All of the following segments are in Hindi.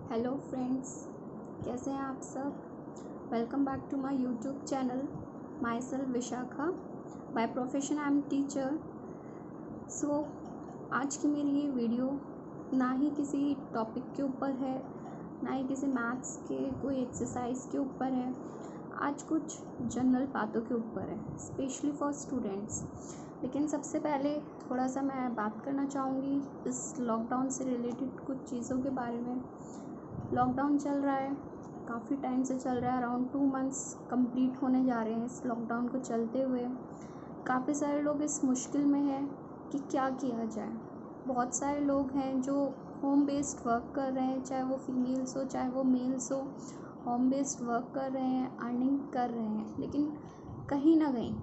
हेलो फ्रेंड्स, कैसे हैं आप सब। Welcome back to my YouTube channel. Myself Vishakha. By profession I am teacher. So आज की मेरी ये वीडियो ना ही किसी टॉपिक के ऊपर है, ना ही किसी मैथ्स के कोई एक्सरसाइज के ऊपर है। आज कुछ जनरल बातों के ऊपर है, स्पेशली फॉर स्टूडेंट्स। लेकिन सबसे पहले थोड़ा सा मैं बात करना चाहूँगी इस लॉकडाउन से रिलेटेड कुछ चीज़ों के बारे में। लॉकडाउन चल रहा है, काफ़ी टाइम से चल रहा है, अराउंड 2 मंथ्स कंप्लीट होने जा रहे हैं इस लॉकडाउन को चलते हुए। काफ़ी सारे लोग इस मुश्किल में हैं कि क्या किया जाए। बहुत सारे लोग हैं जो होम बेस्ड वर्क कर रहे हैं, चाहे वो फीमेल्स हो चाहे वो मेल्स हो, होम बेस्ड वर्क कर रहे हैं, अर्निंग कर रहे हैं। लेकिन कहीं ना कहीं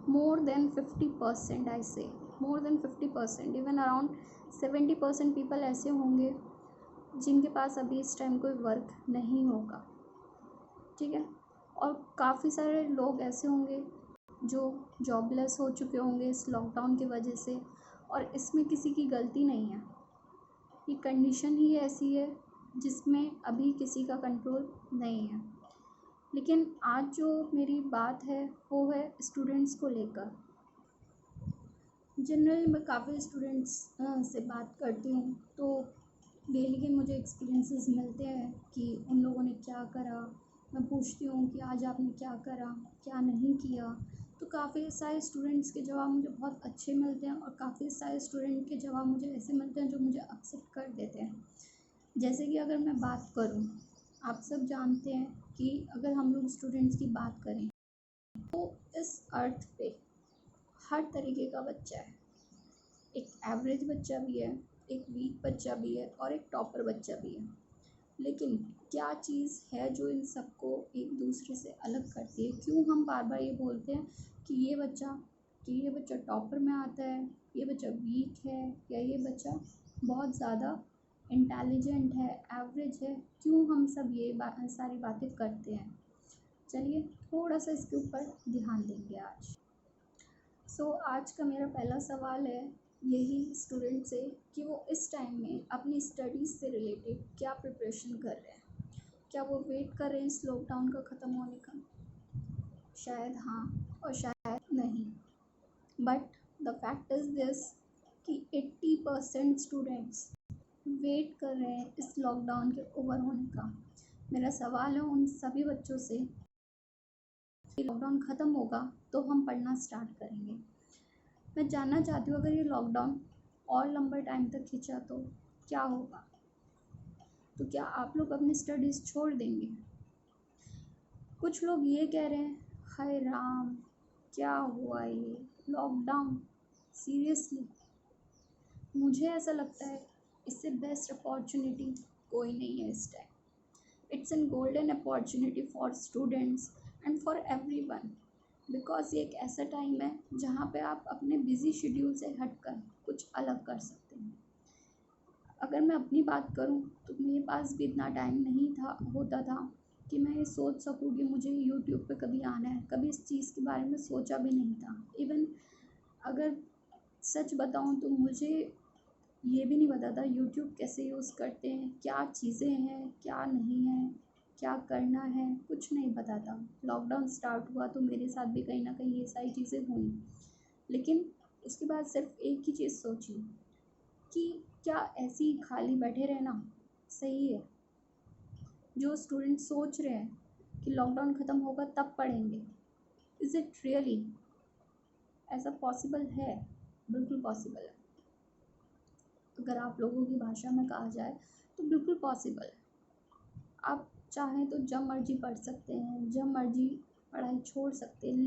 मोर देन 50%, आई से more than 50%, even around 70% people ऐसे होंगे जिनके पास अभी इस टाइम कोई वर्क नहीं होगा, ठीक है। और काफ़ी सारे लोग ऐसे होंगे जो जॉबलेस हो चुके होंगे इस लॉकडाउन की वजह से, और इसमें किसी की गलती नहीं है। ये कंडीशन ही ऐसी है जिसमें अभी किसी का कंट्रोल नहीं है। लेकिन आज जो मेरी बात है वो है स्टूडेंट्स को लेकर। जनरली मैं काफ़ी स्टूडेंट्स से बात करती हूँ, तो डेली के मुझे एक्सपीरियंसेस मिलते हैं कि उन लोगों ने क्या करा। मैं पूछती हूँ कि आज आपने क्या करा, क्या नहीं किया। तो काफ़ी सारे स्टूडेंट्स के जवाब मुझे बहुत अच्छे मिलते हैं, और काफ़ी सारे स्टूडेंट के जवाब मुझे ऐसे मिलते हैं जो मुझे अपसेट कर देते हैं। जैसे कि अगर मैं बात करूँ, आप सब जानते हैं कि अगर हम लोग स्टूडेंट्स की बात करें तो इस अर्थ पे हर तरीके का बच्चा है। एक एवरेज बच्चा भी है, एक वीक बच्चा भी है, और एक टॉपर बच्चा भी है। लेकिन क्या चीज़ है जो इन सबको एक दूसरे से अलग करती है? क्यों हम बार बार ये बोलते हैं कि ये बच्चा टॉपर में आता है, ये बच्चा वीक है, या ये बच्चा बहुत ज़्यादा इंटेलिजेंट है, एवरेज है? क्यों हम सब ये सारी बातें करते हैं? चलिए थोड़ा सा इसके ऊपर ध्यान देंगे आज। आज का मेरा पहला सवाल है यही स्टूडेंट से कि वो इस टाइम में अपनी स्टडीज़ से रिलेटेड क्या प्रिपरेशन कर रहे हैं। क्या वो वेट कर रहे हैं इस लॉकडाउन का ख़त्म होने का? शायद हाँ और शायद नहीं। But the fact is this कि 80% स्टूडेंट्स वेट कर रहे हैं इस लॉकडाउन के ओवर होने का। मेरा सवाल है उन सभी बच्चों से कि लॉकडाउन ख़त्म होगा तो हम पढ़ना स्टार्ट करेंगे। मैं जानना चाहती हूँ अगर ये लॉकडाउन और लंबे टाइम तक खींचा तो क्या होगा। तो क्या आप लोग अपनी स्टडीज़ छोड़ देंगे? कुछ लोग ये कह रहे हैं, हाय राम क्या हुआ ये लॉकडाउन, सीरियसली। मुझे ऐसा लगता है इससे बेस्ट अपॉर्चुनिटी कोई नहीं है इस time. It's an golden opportunity for students and for everyone, because ये एक ऐसा टाइम है जहाँ पे आप अपने बिज़ी शेड्यूल से हटकर कुछ अलग कर सकते हैं। अगर मैं अपनी बात करूँ तो मेरे पास भी इतना टाइम नहीं होता था कि मैं ये सोच सकूँ कि मुझे यूट्यूब पे कभी आना है। कभी इस चीज़ के बारे में सोचा भी नहीं था। इवन अगर सच बताऊँ तो मुझे ये भी नहीं पता था यूट्यूब कैसे यूज़ करते हैं, क्या चीज़ें हैं क्या नहीं है, क्या करना है, कुछ नहीं पता था। लॉकडाउन स्टार्ट हुआ तो मेरे साथ भी कहीं ना कहीं ये सारी चीज़ें हुई। लेकिन उसके बाद सिर्फ एक ही चीज़ सोची कि क्या ऐसे ही खाली बैठे रहना सही है? जो स्टूडेंट सोच रहे हैं कि लॉकडाउन ख़त्म होगा तब पढ़ेंगे, इज़ इट रियली ऐसा पॉसिबल है? बिल्कुल पॉसिबल है। अगर आप लोगों की भाषा में कहा जाए तो बिल्कुल पॉसिबल है। आप चाहें तो जब मर्जी पढ़ सकते हैं, जब मर्जी पढ़ाई छोड़ सकते हैं।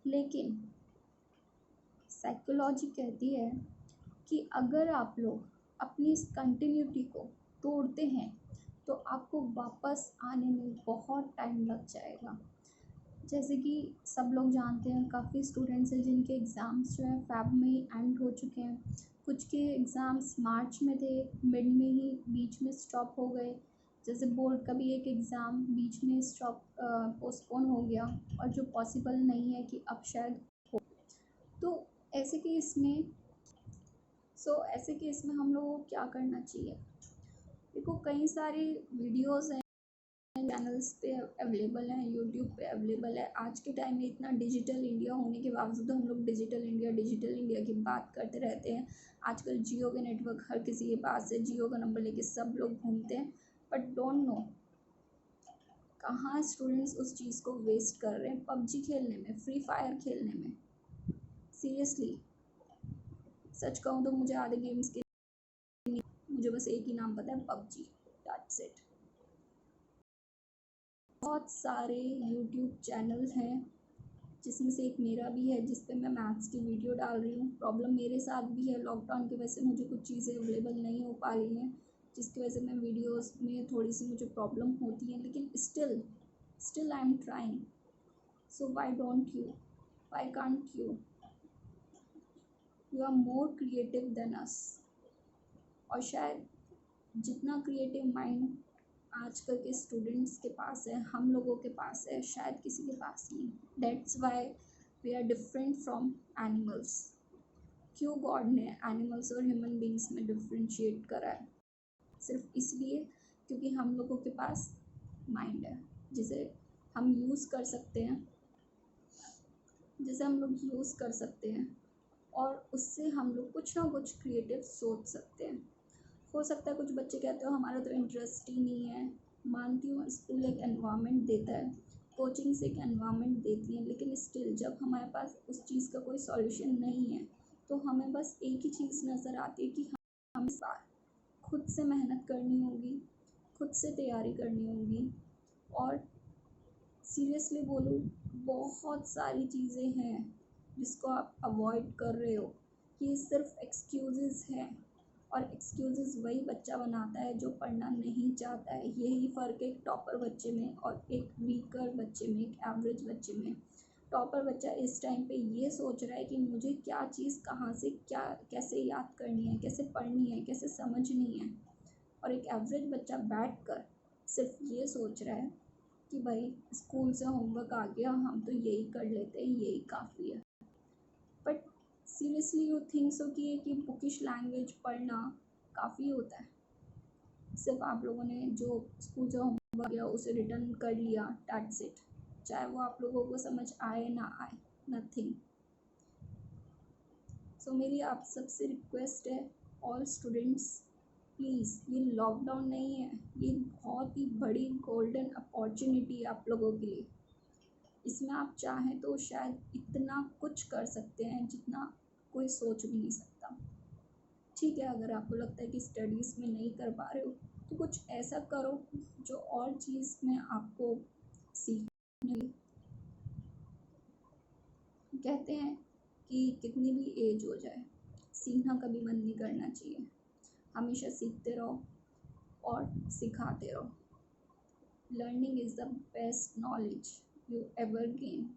लेकिन साइकोलॉजी कहती है कि अगर आप लोग अपनी इस कंटिन्यूटी को तोड़ते हैं तो आपको वापस आने में बहुत टाइम लग जाएगा। जैसे कि सब लोग जानते हैं, काफ़ी स्टूडेंट्स हैं जिनके एग्ज़ाम्स जो हैं फ़ेब में ही एंड हो चुके हैं। कुछ के एग्ज़ाम्स मार्च में थे, मिड में ही बीच में स्टॉप हो गए। जैसे बोर्ड का भी एक एग्ज़ाम बीच में पोस्टपोन हो गया, और जो पॉसिबल नहीं है कि अब शायद हो। तो ऐसे केस में हम लोगों को क्या करना चाहिए? देखो, आपको कई सारी वीडियोस हैं, चैनल्स पे अवेलेबल हैं, यूट्यूब पे अवेलेबल है। आज के टाइम में इतना डिजिटल इंडिया होने के बावजूद हम लोग डिजिटल इंडिया की बात करते रहते हैं। आजकल जियो के नेटवर्क हर किसी के पास है, जियो का नंबर लेके सब लोग घूमते हैं, बट डोंट नो कहाँ स्टूडेंट्स उस चीज़ को वेस्ट कर रहे हैं पबजी खेलने में, फ्री फायर खेलने में। सीरियसली सच कहूँ तो मुझे आधे गेम्स के मुझे बस एक ही नाम पता है, पबजी, दैट्स इट। बहुत सारे यूट्यूब चैनल हैं जिसमें से एक मेरा भी है, जिस पे मैं मैथ्स की वीडियो डाल रही हूँ। प्रॉब्लम मेरे साथ भी है, लॉकडाउन की वजह से मुझे कुछ चीज़ें अवेलेबल नहीं हो पा रही हैं, जिसकी वजह से मैं वीडियोस में थोड़ी सी मुझे प्रॉब्लम होती है, लेकिन still I am trying. So why don't you, why can't you? You are more creative than us. और शायद जितना क्रिएटिव माइंड आजकल के स्टूडेंट्स के पास है, हम लोगों के पास है, शायद किसी के पास नहीं। That's why we are different from animals. क्यों गॉड ने एनिमल्स और ह्यूमन बींग्स में डिफ्रेंशिएट करा है? सिर्फ इसलिए क्योंकि हम लोगों के पास माइंड है जिसे हम यूज़ कर सकते हैं, और उससे हम लोग कुछ ना कुछ क्रिएटिव सोच सकते हैं। हो सकता है कुछ बच्चे कहते हो हमारा तो इंटरेस्ट ही नहीं है। मानती हूँ स्कूल एक एनवायरनमेंट देता है, कोचिंग्स एक एनवायरनमेंट देती हैं, लेकिन स्टिल जब हमारे पास उस चीज़ का कोई सॉल्यूशन नहीं है तो हमें बस एक ही चीज़ नज़र आती है कि हमें इस बार खुद से मेहनत करनी होगी, खुद से तैयारी करनी होगी। और सीरियसली बोलूँ, बहुत सारी चीज़ें हैं जिसको आप अवॉइड कर रहे हो। ये सिर्फ एक्सक्यूज़ेस हैं, और एक्सक्यूज़ेस वही बच्चा बनाता है जो पढ़ना नहीं चाहता है। यही फ़र्क है एक टॉपर बच्चे में और एक वीकर बच्चे में, एक एवरेज बच्चे में। टॉपर बच्चा इस टाइम पे ये सोच रहा है कि मुझे क्या चीज़ कहाँ से क्या कैसे याद करनी है, कैसे पढ़नी है, कैसे समझनी है। और एक एवरेज बच्चा बैठकर सिर्फ ये सोच रहा है कि भाई स्कूल से होमवर्क आ गया, हम तो यही कर लेते हैं, यही काफ़ी है। But seriously you think so कि एक बुकिश लैंग्वेज पढ़ना काफ़ी होता है? सिर्फ आप लोगों ने जो स्कूल से होमवर्क किया उसे रिटर्न कर लिया, दैट्स इट। चाहे वो आप लोगों को समझ आए ना आए, नथिंग। सो मेरी आप सबसे रिक्वेस्ट है, ऑल स्टूडेंट्स, प्लीज़, ये लॉकडाउन नहीं है, ये बहुत ही बड़ी गोल्डन अपॉर्चुनिटी है आप लोगों के लिए। इसमें आप चाहें तो शायद इतना कुछ कर सकते हैं जितना कोई सोच भी नहीं सकता। ठीक है, अगर आपको लगता है कि स्टडीज़ में नहीं कर पा रहे हो तो कुछ ऐसा करो जो और चीज़ में आपको सीखने। कहते हैं कि कितनी भी एज हो जाए, सीखना कभी बंद नहीं करना चाहिए। हमेशा सीखते रहो और सिखाते रहो। Learning is the best knowledge you ever gain.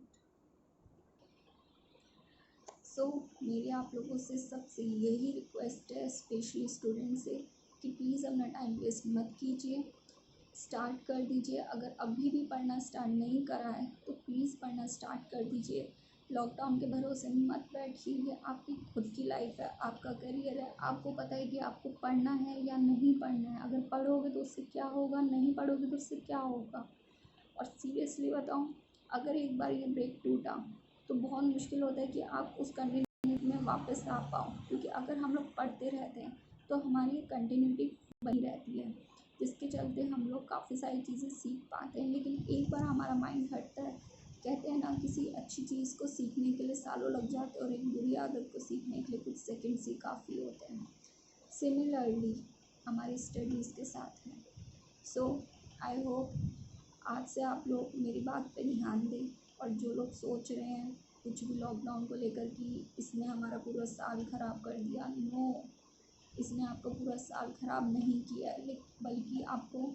So मेरी आप लोगों से सबसे यही रिक्वेस्ट है, स्पेशली स्टूडेंट से, कि प्लीज़ अपना टाइम वेस्ट मत कीजिए, स्टार्ट कर दीजिए। अगर अभी भी पढ़ना स्टार्ट नहीं करा है तो प्लीज़ पढ़ना स्टार्ट कर दीजिए। लॉकडाउन के भरोसे मत बैठिए, ये आपकी खुद की लाइफ है, आपका करियर है। आपको पता है कि आपको पढ़ना है या नहीं पढ़ना है। अगर पढ़ोगे तो उससे क्या होगा, नहीं पढ़ोगे तो उससे क्या होगा। और सीरियसली बताऊँ, अगर एक बार ये ब्रेक टूटा तो बहुत मुश्किल होता है कि आप उस कंटिन्यूटी में वापस आ पाओ, क्योंकि अगर हम लोग पढ़ते रहते हैं तो हमारी कंटिन्यूटी बनी रहती है, जिसके चलते हम लोग काफ़ी सारी चीज़ें सीख पाते हैं। लेकिन एक बार हमारा माइंड हटता है, कहते हैं ना, किसी अच्छी चीज़ को सीखने के लिए सालों लग जाते हैं और एक बुरी आदत को सीखने के लिए कुछ सेकंड्स ही काफ़ी होते हैं। सिमिलरली हमारी स्टडीज़ के साथ है। सो आई होप आज से आप लोग मेरी बात पे ध्यान दें, और जो लोग सोच रहे हैं कुछ भी लॉकडाउन को लेकर कि इसने हमारा पूरा साल ख़राब कर दिया, नो, इसने आपका पूरा साल ख़राब नहीं किया है, बल्कि आपको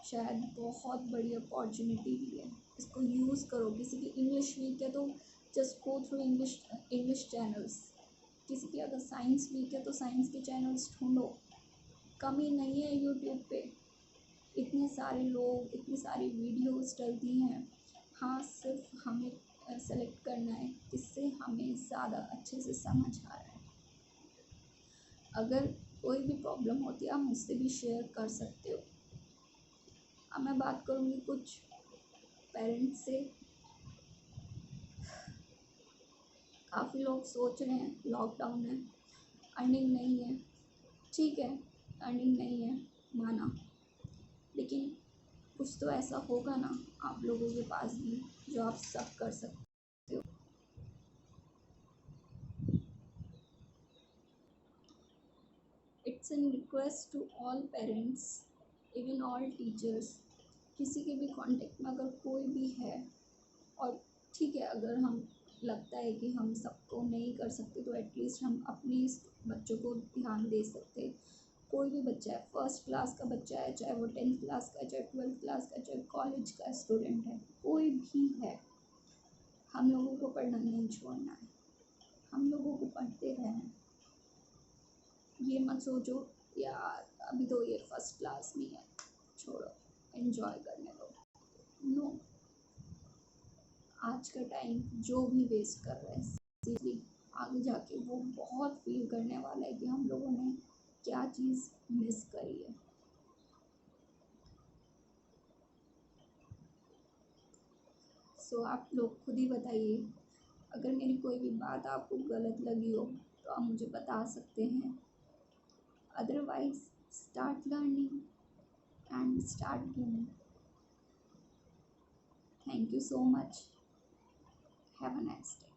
शायद बहुत बड़ी अपॉर्चुनिटी दी है। इसको यूज़ करो। किसी की इंग्लिश वीक है तो just go through English channels. किसी की अगर साइंस वीक है तो साइंस के चैनल्स ढूंढो। कमी नहीं है यूट्यूब पे, इतने सारे लोग, इतनी सारी वीडियोस डलती हैं। हाँ, सिर्फ हमें सेलेक्ट करना है किससे हमें ज़्यादा अच्छे से समझ आ रहा है। अगर कोई भी प्रॉब्लम होती है आप मुझसे भी शेयर कर सकते हो। अब मैं बात करूँगी कुछ पेरेंट्स से। काफ़ी लोग सोच रहे हैं लॉकडाउन है, अर्निंग नहीं है। ठीक है, अर्निंग नहीं है, माना, लेकिन कुछ तो ऐसा होगा ना आप लोगों के पास भी जो आप सब कर सकते हो। It's an request to all parents, even all teachers, किसी के भी कांटेक्ट में अगर कोई भी है, और ठीक है अगर हम लगता है कि हम सबको नहीं कर सकते तो एटलीस्ट हम अपने इस बच्चों को ध्यान दे सकते हैं। कोई भी बच्चा है, फर्स्ट क्लास का बच्चा है, चाहे वो 10th क्लास का है, चाहे 12th क्लास का, चाहे कॉलेज का स्टूडेंट है, कोई भी है, हम लोगों को पढ़ना नहीं छोड़ना है, हम लोगों को पढ़ते रहना है। ये मत सोचो यार अभी तो ये फर्स्ट क्लास में है, छोड़ो, एंजॉय करने दो। नो, आज का टाइम जो भी वेस्ट कर रहा है सीरियसली आगे जाके वो बहुत फील करने वाला है कि हम लोगों ने क्या चीज़ मिस करी है। सो आप लोग खुद ही बताइए, अगर मेरी कोई भी बात आपको गलत लगी हो तो आप मुझे बता सकते हैं। Otherwise start learning and start gaming. Thank you so much, have a nice day.